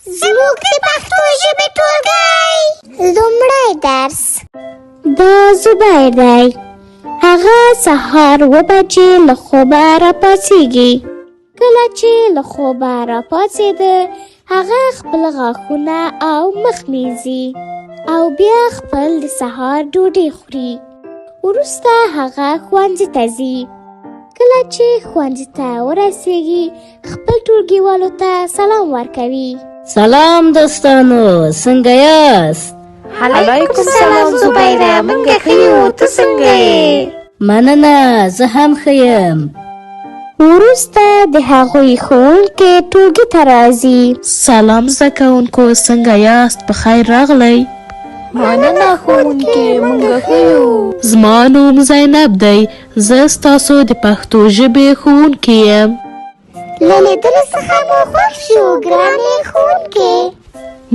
زموږ د پښتو ژبې ټولګی لمړی درس. دا زبېر دی. هغه سهار 7 بجې له خوبه راپاڅېږي. کله چې له خوبه راپاڅېده هغه خپل غاښونه او مخ مینځي او بیا خپل د سهار ډوډۍ خوري. وروسته هغه ښوونځي ته ځي. کله چې ښوونځي ته ورسېږي خپل ټولګيوالو ته سلام ورکوي. سلام دوستانو، څنګه یاست؟ علیکم سلام زبیره، موږ ښه یو، ته څنګه یې؟ مننه، زه هم ښه یم. وروسته د هغوی ښوونکی ټولګي ته راځي. سلام زده کوونکو، څنګه یاست؟ په خیر راغلی. مننه ښوونکی، موږ ښه یو. زما نوم زینب دی. زه ستاسو د پښتو ژبې ښوونکی یم. له لیدلو څخه مو خوښ شو ګرانې ښوونکې.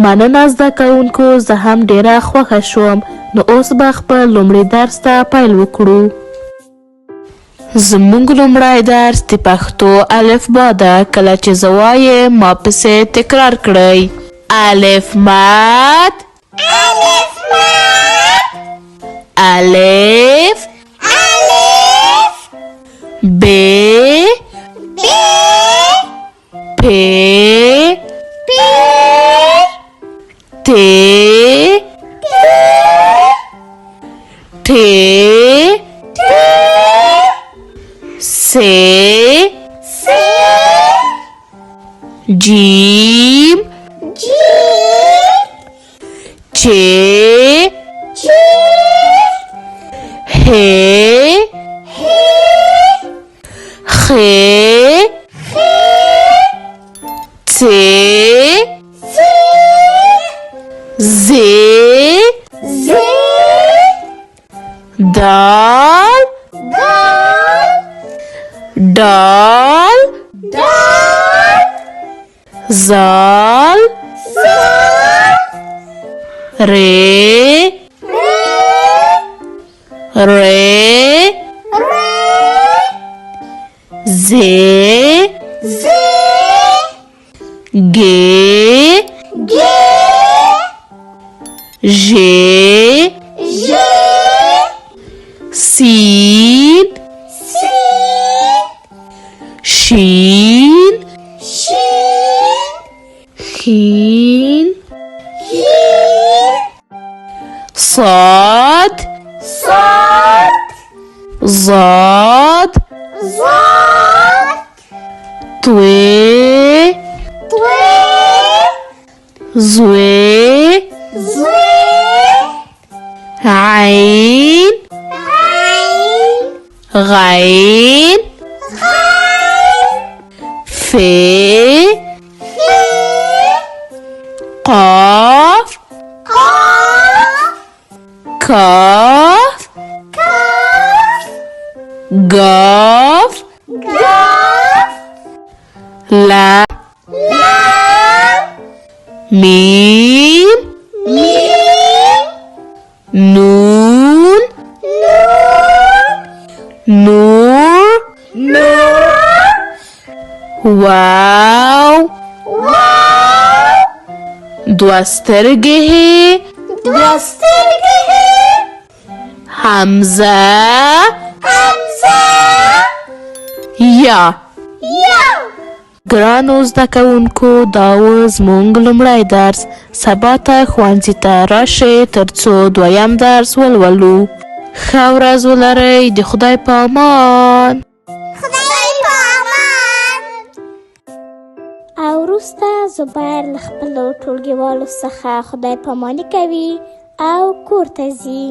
مننه زده کوونکو، زه هم ډیره خوښه شوم. نو اوس به خپل لومړي درس ته پیل وکړو. زموږ لومړی درس د پښتو الفبا ده. کله چې زه وایم ما پسې تکرار کړئ. الف مد، الف مد، الف، الف، ب، ب، پ، پ، ت، ټ، س، س، جیم، جیم، چ، چ، ح، ح، خ، څ، څ، ز، ز، دال، دال، دال، دال، زال، زال، ر، ر، ر، ر، ز، ز، گ، گ، ژ، ژ، سین، سین، شین، شین، خین، خین، صاد، صاد، ضاد، ضاد، طوی، طوی، زوی، زوی، عین، عین، غین، غین، ف، ف، قاف، قاف، کاف، کاف، گاف، گاف، لام، لام، میم، میم، نون، نون، نور، نور، واو، واو، دوه سترګې، دوه سترګې، حمزه، حمزه، یا. یا. ګرانو زده کوونکو، دا و زموږ لومړی درس. سبا ته ښوونځي ته راشئ ترڅو دویم درس ولولو. ښه ورځ ولرئ. د خدای په امان. خدای په امان. او وروسته زبېر له خپلو ټولګيوالو څخه خدای پاماني کوي او کور ته ځي.